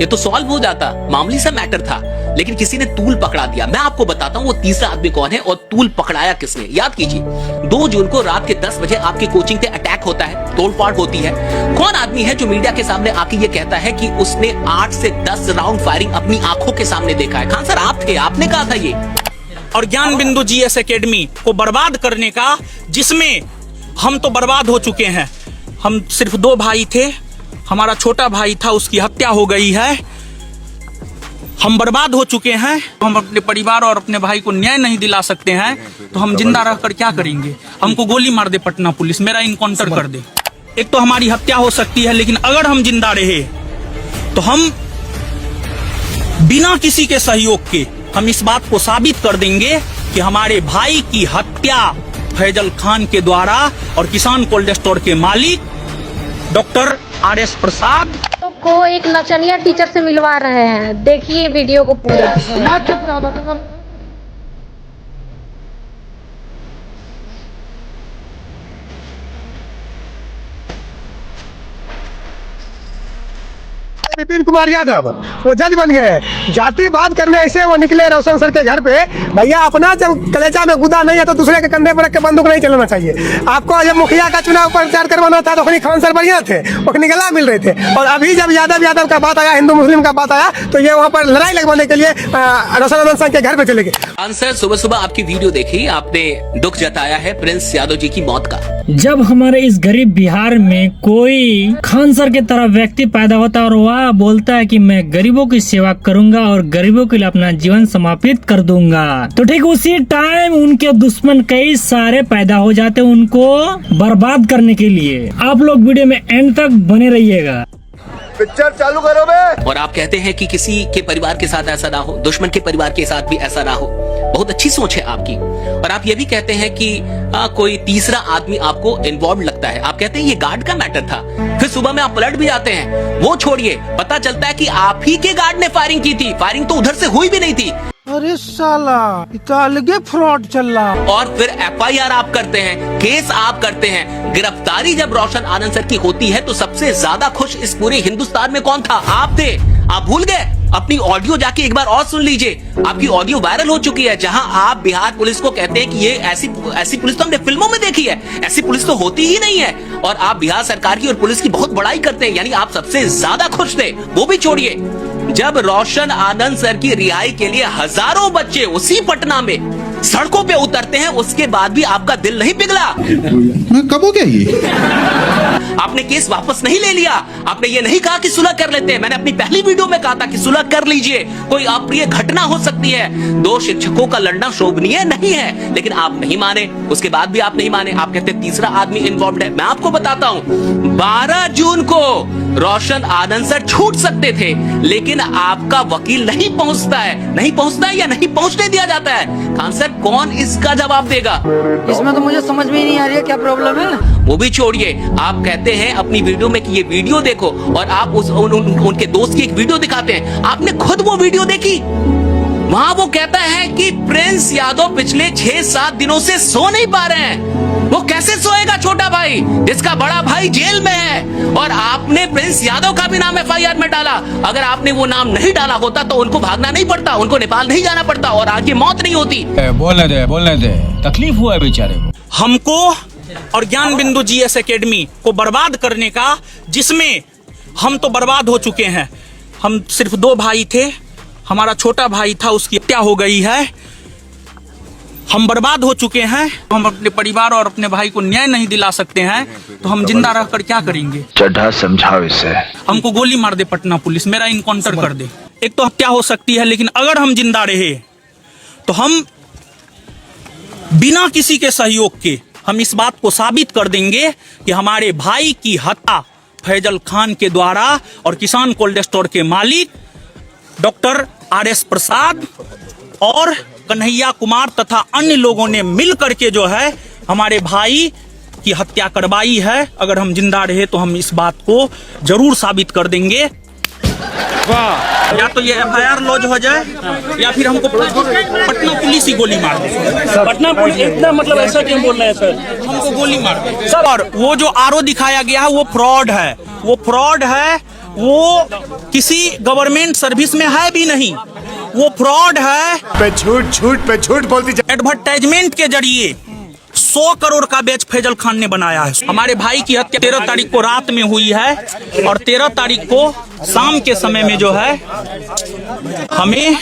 ये तो सॉल्व हो जाता, मामूली सा मैटर था, लेकिन किसी ने तूल पकड़ा दिया। मैं आपको बताता हूँ वो तीसरा आदमी कौन है और तूल पकड़ाया किसने। याद कीजिए 2 जून को रात के 10 बजे आपकी कोचिंग पे अटैक होता है, तोड़फोड़ होती है। कौन आदमी है जो मीडिया के सामने आके ये कहता है कि उसने 8 से 10 राउंड फायरिंग अपनी आंखों के सामने देखा है? खान सर आप थे, आपने कहा था ये। और ज्ञान बिंदु जीएस एकेडमी को बर्बाद करने का, जिसमें हम तो बर्बाद हो चुके हैं। हम सिर्फ 2 भाई थे, हमारा छोटा भाई था, उसकी हत्या हो गई है। हम बर्बाद हो चुके हैं। हम अपने परिवार और अपने भाई को न्याय नहीं दिला सकते हैं तो हम जिंदा रहकर क्या करेंगे? हमको गोली मार दे पटना पुलिस, मेरा इनकाउंटर कर दे। एक तो हमारी हत्या हो सकती है, लेकिन अगर हम जिंदा रहे तो हम बिना किसी के सहयोग के हम इस बात को साबित कर देंगे कि हमारे भाई की हत्या फैजल खान के द्वारा और किसान कोल्ड स्टोर के मालिक डॉक्टर RS प्रसाद को एक नचनिया टीचर से मिलवा रहे हैं। देखिए वीडियो को पूरा। विपिन कुमार यादव वो जज बन गए। जाति बात करने ऐसे वो निकले रोशन सर के घर पे। भैया अपना जब कलेजा में गुदा नहीं है तो दूसरे के कंधे पर रख के बंदूक नहीं चलाना चाहिए। आपको जब मुखिया का चुनाव प्रचार करवाना था तो खान सर बढ़िया थे, अपनी गला मिल रहे थे। और अभी जब यादव का बात आया, हिंदू मुस्लिम का बात आया, तो ये वहाँ पर लड़ाई लगवाने के लिए रोशन सर के घर पे चले गए। खान सर सुबह सुबह आपकी वीडियो देखी, आपने दुख जताया है प्रिंस यादव जी की मौत का। जब हमारे इस गरीब बिहार में कोई खान सर की तरह व्यक्ति पैदा होता है और वह बोलता है कि मैं गरीबों की सेवा करूंगा और गरीबों के लिए अपना जीवन समापित कर दूंगा, तो ठीक उसी टाइम उनके दुश्मन कई सारे पैदा हो जाते हैं उनको बर्बाद करने के लिए। आप लोग वीडियो में एंड तक बने रहिएगा। पिक्चर चालू करो बे। और आप कहते हैं कि किसी के परिवार के साथ ऐसा ना हो, दुश्मन के परिवार के साथ भी ऐसा ना हो। बहुत अच्छी सोच है आपकी। और आप ये भी कहते हैं कि कोई तीसरा आदमी आपको इन्वॉल्व लगता है। आप कहते हैं ये गार्ड का मैटर था, फिर सुबह में आप पलट भी जाते हैं। वो छोड़िए, पता चलता है कि आप ही के गार्ड ने फायरिंग की थी। फायरिंग तो उधर से हुई भी नहीं थी। अरे साला इतना अलगे फ्रॉड चल रहा। और फिर FIR आप करते हैं, केस आप करते हैं। गिरफ्तारी जब रोशन आनंद सर की होती है तो सबसे ज्यादा खुश इस पूरे हिंदुस्तान में कौन था? आप थे। आप भूल गए? अपनी ऑडियो जाके एक बार और सुन लीजिए। आपकी ऑडियो वायरल हो चुकी है, जहां आप बिहार पुलिस को कहते हैं कि ये ऐसी पुलिस तो हमने फिल्मों में देखी है, ऐसी पुलिस तो होती ही नहीं है। और आप बिहार सरकार की और पुलिस की बहुत बड़ाई करते हैं, यानी आप सबसे ज्यादा खुश थे। वो भी छोड़िए, जब रोशन आनंद सर की रिहाई के लिए हजारों बच्चे उसी पटना में सड़कों पे उतरते हैं, उसके बाद भी आपका दिल नहीं पिघला। कब हो गया ये? आपने केस वापस नहीं ले लिया। आपने ये नहीं कहा कि सुलह कर लेते हैं। मैंने अपनी पहली वीडियो में कहा था कि सुलह कर लीजिए, कोई अप्रिय घटना हो सकती है। 2 शिक्षकों का लड़ना शोभनीय नहीं है, लेकिन आप नहीं माने। उसके बाद भी आप नहीं माने। आप कहते तीसरा आदमी इन्वॉल्व है। मैं आपको बताता हूं 12 जून को रोशन आनंद सर छूट सकते थे, लेकिन आपका वकील नहीं पहुंचता है या नहीं पहुंचने दिया जाता है। खान सर कौन इसका जवाब देगा? इसमें तो मुझे समझ में ही नहीं आ रही है क्या प्रॉब्लम है। वो भी छोड़िए, आप कहते हैं अपनी वीडियो में कि ये वीडियो देखो, और आप उनके दोस्त की एक वीडियो दिखाते हैं। आपने खुद वो वीडियो देखी? वहां वो कहता है कि प्रिंस यादव पिछले 6-7 दिनों से सो नहीं पा रहे हैं। वो कैसे सोएगा छोटा भाई, जिसका बड़ा भाई जेल में है? और आपने प्रिंस यादव का भी नाम FIR में डाला। अगर आपने वो नाम नहीं डाला होता तो उनको भागना नहीं पड़ता, उनको नेपाल नहीं जाना पड़ता और आज ये मौत नहीं होती। बोलने दे, तकलीफ हुआ है बेचारे को। हमको और ज्ञान बिंदु GS एकेडमी को बर्बाद करने का, जिसमें हम तो बर्बाद हो चुके हैं। हम सिर्फ 2 भाई थे, हमारा छोटा भाई था, उसकी हत्या हो गई है। हम बर्बाद हो चुके हैं। हम अपने परिवार और अपने भाई को न्याय नहीं दिला सकते हैं तो हम जिंदा रहकर क्या करेंगे? चढ़ा समझाओ इसे। हमको गोली मार दे पटना पुलिस, मेरा इनकाउंटर कर दे। एक तो हत्या हो सकती है, लेकिन अगर हम जिंदा रहे तो हम बिना किसी के सहयोग के हम इस बात को साबित कर देंगे कि हमारे भाई की हत्या फैजल खान के द्वारा और किसान कोल्ड स्टोर के मालिक डॉक्टर RS प्रसाद और कन्हैया कुमार तथा अन्य लोगों ने मिल करके जो है हमारे भाई की हत्या करवाई है। अगर हम जिंदा रहे तो हम इस बात को जरूर साबित कर देंगे। वाह, या तो ये FIR लॉज हो जाए या फिर हमको पटना पुलिस ही गोली मार दे। पटना पुलिस इतना मतलब ऐसा क्यों बोल रहे हैं सर? हमको गोली मार दे सर। और वो जो RO दिखाया गया है वो फ्रॉड है, वो फ्रॉड है। वो किसी गवर्नमेंट सर्विस में है भी नहीं, वो फ्रॉड है। झूठ पे झूठ बोलती एडवर्टाइजमेंट के जरिए 100 करोड़ का बैच फैजल खान ने बनाया है। हमारे भाई की हत्या 13 तारीख को रात में हुई है और 13 तारीख को शाम के समय में जो है हमें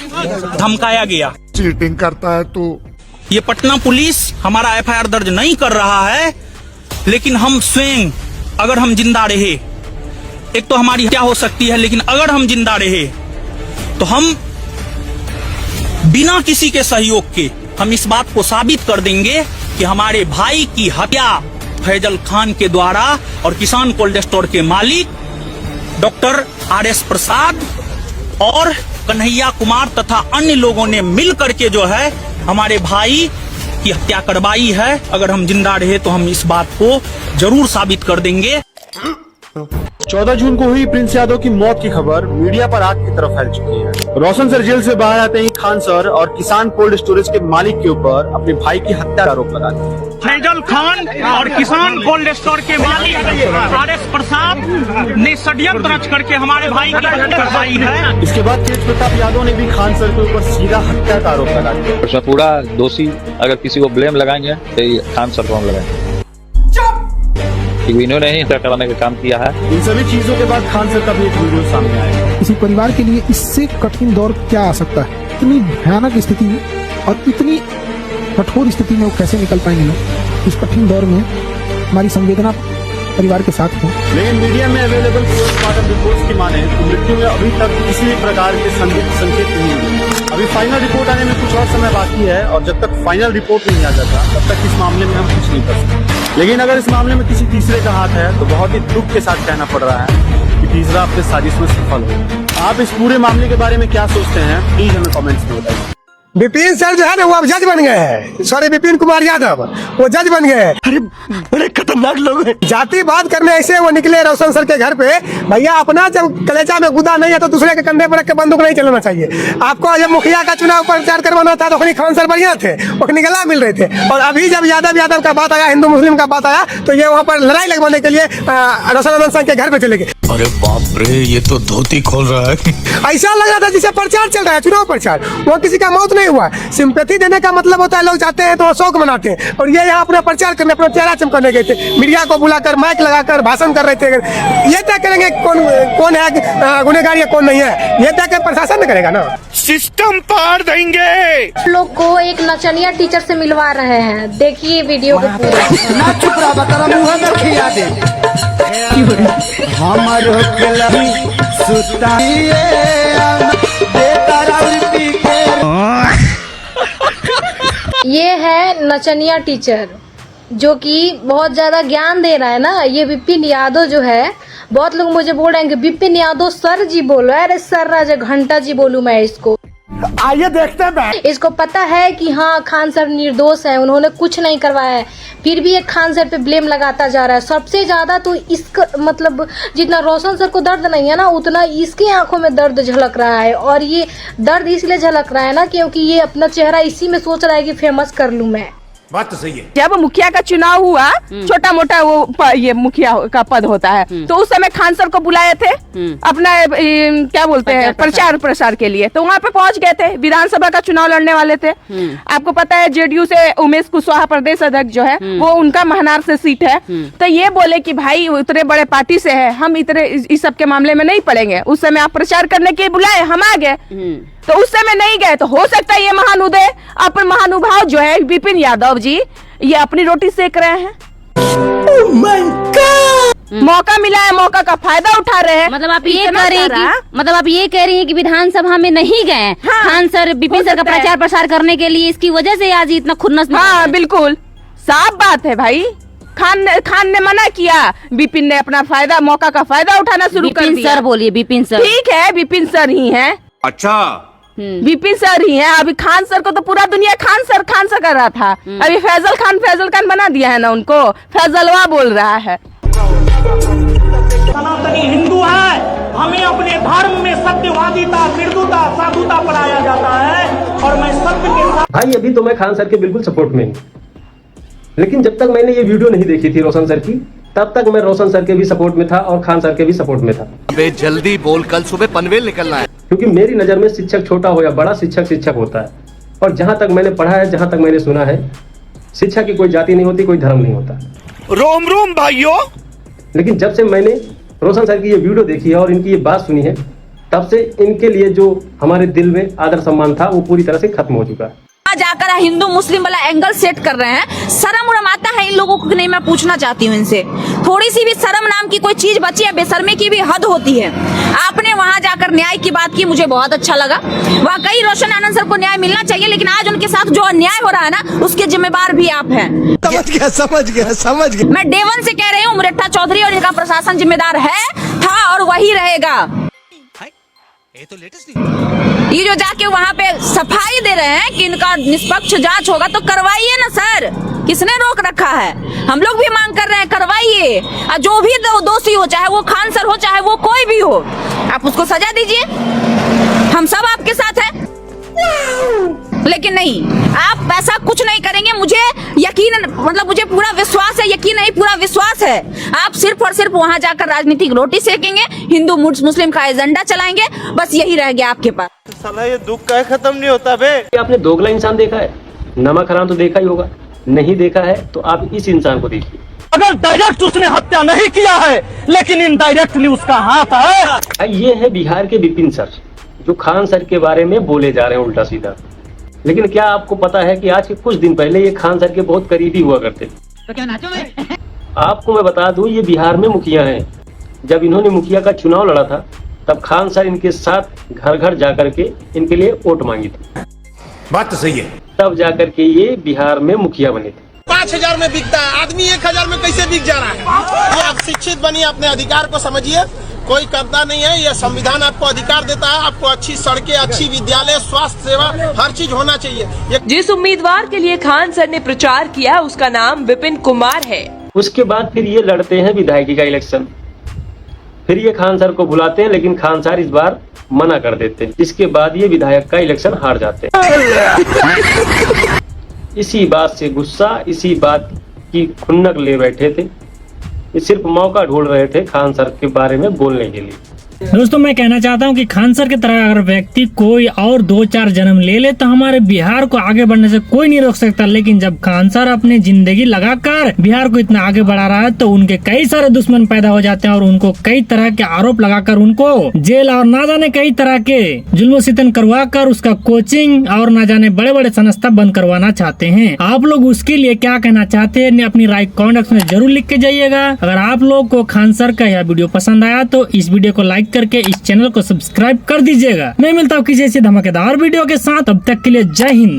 धमकाया गया। चीटिंग करता है तू। ये पटना पुलिस हमारा एफआईआर दर्ज नहीं कर रहा है, लेकिन हम स्वयं अगर हम जिंदा रहे, एक तो हमारी क्या हो सकती है, लेकिन अगर हम जिंदा रहे तो हम बिना किसी के सहयोग के हम इस बात को साबित कर देंगे कि हमारे भाई की हत्या फैजल खान के द्वारा और किसान कोल्ड स्टोर के मालिक डॉक्टर RS प्रसाद और कन्हैया कुमार तथा अन्य लोगों ने मिल करके जो है हमारे भाई की हत्या करवाई है। अगर हम जिंदा रहे तो हम इस बात को जरूर साबित कर देंगे। 14 जून को हुई प्रिंस यादव की मौत की खबर मीडिया पर आग की तरफ फैल चुकी है। रोशन सर जेल से बाहर आते ही खान सर और किसान कोल्ड स्टोरेज के मालिक के ऊपर अपने भाई की हत्या का आरोप लगा दिया। फैजल खान और किसान कोल्ड स्टोर के मालिक RS प्रसाद ने षड्यंत्र रच करके हमारे भाई की हत्या करवाई है। इसके बाद तेज प्रताप यादव ने भी खान सर के ऊपर सीधा हत्या का आरोप लगा दिया। उसमें पूरा दोषी अगर किसी को ब्लेम लगाएंगे तो ये खान सर को हम लगाएंगे, क्योंकि इन्होंने ही हत्या कराने का काम किया है। इन सभी चीजों के बाद खान सर का भी एक वीडियो सामने आया। किसी परिवार के लिए इससे कठिन दौर क्या आ सकता है? इतनी भयानक स्थिति में और इतनी कठोर स्थिति में वो कैसे निकल पाएंगे लोग? इस कठिन दौर में हमारी संवेदना परिवार के साथ है। लेकिन मीडिया में अवेलेबल पोस्टमार्टम रिपोर्ट्स की माने तो मृत्यु में अभी तक किसी भी प्रकार के संकेत नहीं मिले। अभी फाइनल रिपोर्ट आने में कुछ और समय बाकी है और जब तक फाइनल रिपोर्ट नहीं आ जाता तब तक इस मामले में हम कुछ नहीं कर सकते। लेकिन अगर इस मामले में किसी तीसरे का हाथ है तो बहुत ही दुख के साथ कहना पड़ रहा है कि तीसरा अपने साजिश में सफल हो। आप इस पूरे मामले के बारे में क्या सोचते हैं, प्लीज हमें कमेंट्स में बताइए। विपिन सर जो है ना वो अब जज बन गए हैं। सॉरी, विपिन कुमार यादव वो जज बन गए हैं। अरे बड़े खतरनाक लोग हैं। जातिवाद करने ऐसे वो निकले रोशन सर के घर पे। भैया अपना जब कलेजा में गुदा नहीं है तो दूसरे के कंधे पर रख के बंदूक नहीं चलाना चाहिए। आपको जब मुखिया का चुनाव प्रचार करवाना था तो अपनी खान सर बढ़िया थे, अपनी गला मिल रहे थे। और अभी जब यादव का बात आया, हिंदू मुस्लिम का बात आया तो ये वहाँ पर लड़ाई लगवाने के लिए रोशन आनंद सर के घर पे चले गए। अरे बाप रे, ये तो धोती खोल रहा है। ऐसा लग रहा था जिसे प्रचार चल रहा है, चुनाव प्रचार। वो किसी का मौत नहीं हुआ। सिंपैथी देने का मतलब होता है लोग जाते हैं तो शौक मनाते हैं, और ये यहाँ अपना प्रचार करने, अपना चेहरा चमकाने गए थे। मीडिया को बुलाकर माइक लगाकर भाषण कर रहे थे। ये तय करेंगे कौन है गुनहगार या कौन नहीं है, ये तय प्रशासन ने करेगा ना। सिस्टम पार देंगे। लोग को एक नचनिया टीचर से मिलवा रहे हैं, देखिए वीडियो को पूरा। ना चुप रहा, बता मुँह में खिया दे। हमारो ये है नचनिया टीचर जो कि बहुत ज्यादा ज्ञान दे रहा है ना। ये विपिन यादव जो है, बहुत लोग मुझे बोल रहे हैं कि विपिन यादव सर जी बोलो। अरे सर राजा घंटा जी बोलूं मैं इसको? आइए देखते हैं। इसको पता है कि हाँ खान सर निर्दोष है, उन्होंने कुछ नहीं करवाया है, फिर भी एक खान सर पे ब्लेम लगाता जा रहा है। सबसे ज्यादा तो इसका मतलब जितना रोशन सर को दर्द नहीं है ना, उतना इसकी आंखों में दर्द झलक रहा है। और ये दर्द इसलिए झलक रहा है ना क्योंकि ये अपना चेहरा इसी में सोच रहा है कि फेमस कर लूं मैं। बात तो सही है। जब मुखिया का चुनाव हुआ, छोटा मोटा वो ये मुखिया का पद होता है, तो उस समय खान सर को बुलाए थे अपना क्या बोलते हैं प्रचार प्रसार के लिए। तो वहाँ पे पहुंच गए थे, विधानसभा का चुनाव लड़ने वाले थे। आपको पता है जेडीयू से उमेश कुशवाहा प्रदेश अध्यक्ष जो है वो उनका महनार से सीट है। तो ये बोले कि भाई इतने बड़े पार्टी से है, हम इतने इस सब के मामले में नहीं पड़ेंगे। उस समय आप प्रचार करने के लिए बुलाए, हम आ गए, तो उस समय नहीं गए। तो हो सकता है ये महानुदय अपन महानुभाव जो है विपिन यादव जी, ये अपनी रोटी सेक रहे हैं। oh my God! मौका मिला है, मौका का फायदा उठा रहे हैं। मतलब आप ये कह रही हैं कि विधानसभा में नहीं गए खान सर विपिन सर का प्रचार प्रसार करने के लिए, इसकी वजह से आज इतना खुन्नस। हाँ बिल्कुल साफ बात है भाई। खान ने मना किया, विपिन ने अपना फायदा, मौका का फायदा उठाना शुरू कर दिया। सर बोलिए, विपिन सर। ठीक है, विपिन सर ही है। अच्छा, विपिन सर ही है। अभी खान सर को तो पूरा दुनिया खान सर कर रहा था। अभी फैजल खान बना दिया है ना उनको, फैजलवा बोल रहा है। सनातनी हिंदू है, हमें अपने धर्म में सत्यवादिता, मृदुता, साधुता पढ़ाया जाता है और मैं सत्य के साथ। भाई अभी तो मैं खान सर के बिल्कुल सपोर्ट में हूँ, लेकिन जब तक मैंने ये वीडियो नहीं देखी थी रोशन सर की, तब तक मैं रोशन सर के भी सपोर्ट में था और खान सर के भी सपोर्ट में था। अबे जल्दी बोल, कल सुबह पनवेल निकलना है। क्योंकि मेरी नज़र में शिक्षक छोटा हो या बड़ा, शिक्षक शिक्षक होता है। और जहाँ तक मैंने पढ़ा है, जहाँ तक मैंने सुना है, शिक्षा की कोई जाति नहीं होती, कोई धर्म नहीं होता। रोम रोम भाइयों। लेकिन जब से मैंने रोशन सर की ये वीडियो देखी है और इनकी ये बात सुनी है, तब से इनके लिए जो हमारे दिल में आदर सम्मान था वो पूरी तरह से खत्म हो चुका है। जाकर हिंदू मुस्लिम वाला एंगल सेट कर रहे हैं। शर्म उर्म आता है इन लोगों को नहीं? मैं पूछना चाहती हूँ इनसे, थोड़ी सी भी शर्म नाम की कोई चीज बची है? बेशर्मी की भी हद होती है। आपने वहां जाकर न्याय की बात की, मुझे बहुत अच्छा लगा। वाकई रोशन आनंद सर को न्याय मिलना चाहिए, लेकिन आज उनके साथ जो अन्याय हो रहा है ना, उसके जिम्मेदार भी आप हैं। समझ गया। मैं डे वन से कह रही हूँ, मुरेट्ठा चौधरी और इनका प्रशासन जिम्मेदार है, था और वही रहेगा। ये तो लेटेस्ट ये जो जाके वहाँ पे सफाई दे रहे हैं कि इनका निष्पक्ष जांच होगा, तो करवाइए ना सर, किसने रोक रखा है? हम लोग भी मांग कर रहे हैं, करवाइए। जो भी दोषी हो, चाहे वो खान सर हो, चाहे वो कोई भी हो, आप उसको सजा दीजिए। हम सब आपके साथ हैं। लेकिन नहीं, आप ऐसा कुछ नहीं करेंगे। मुझे यकीन, मतलब मुझे पूरा विश्वास है, यकीन नहीं पूरा विश्वास है। आप सिर्फ और सिर्फ वहां जाकर राजनीतिक रोटी सेकेंगे, हिंदू मुस्लिम का एजेंडा चलाएंगे, बस यही रह गया आपके पास। साला ये दुख का खत्म नहीं होता बे। आपने दोगला इंसान देखा है? नमक हराम तो देखा ही होगा। नहीं देखा है तो आप इस इंसान को देखिए। अगर डायरेक्ट उसने हत्या नहीं किया है, लेकिन इनडायरेक्टली उसका हाथ है। ये है बिहार के विपिन सर, जो खान सर के बारे में बोले जा रहे हैं उल्टा सीधा। लेकिन क्या आपको पता है कि आज के कुछ दिन पहले ये खान सर के बहुत करीबी हुआ करते थे। तो क्या नाचो में? आपको मैं बता दूं, ये बिहार में मुखिया हैं। जब इन्होंने मुखिया का चुनाव लड़ा था, तब खान सर इनके साथ घर घर जाकर के इनके लिए वोट मांगी थी। बात तो सही है। तब जाकर के ये बिहार में मुखिया बने थे। 5000 में बिकता है आदमी, 1000 में कैसे बिक जा रहा है? ये आप शिक्षित बनिए, अपने अधिकार को समझिए। कोई करता नहीं है, यह संविधान आपको अधिकार देता है। आपको अच्छी सड़कें, अच्छी विद्यालय, स्वास्थ्य सेवा, हर चीज होना चाहिए। जिस उम्मीदवार के लिए खान सर ने प्रचार किया, उसका नाम विपिन कुमार है। उसके बाद फिर ये लड़ते हैं विधायकी का इलेक्शन। फिर ये खान सर को बुलाते हैं, लेकिन खान सर इस बार मना कर देते हैं। इसके बाद ये विधायक का इलेक्शन हार जाते हैं। इसी बात से गुस्सा, इसी बात की खुन्नक ले बैठे थे। ये सिर्फ मौका ढूंढ रहे थे खान सर के बारे में बोलने के लिए। दोस्तों, मैं कहना चाहता हूं कि खान सर की तरह अगर व्यक्ति कोई और 2-4 जन्म ले ले तो हमारे बिहार को आगे बढ़ने से कोई नहीं रोक सकता। लेकिन जब खान सर अपनी जिंदगी लगाकर बिहार को इतना आगे बढ़ा रहा है, तो उनके कई सारे दुश्मन पैदा हो जाते हैं और उनको कई तरह के आरोप लगाकर उनको जेल और ना जाने कई तरह के जुल्म सितम करवा कर उसका कोचिंग और ना जाने बड़े बड़े संस्था बंद करवाना चाहते हैं। आप लोग उसके लिए क्या कहना चाहते हैं, अपनी राय कमेंट में जरूर लिख के जाइएगा। अगर आप लोग को खान सर का यह वीडियो पसंद आया तो इस वीडियो को लाइक करके इस चैनल को सब्सक्राइब कर दीजिएगा। मैं मिलता हूँ किसी ऐसी धमाकेदार वीडियो के साथ, तब तक के लिए जय हिंद।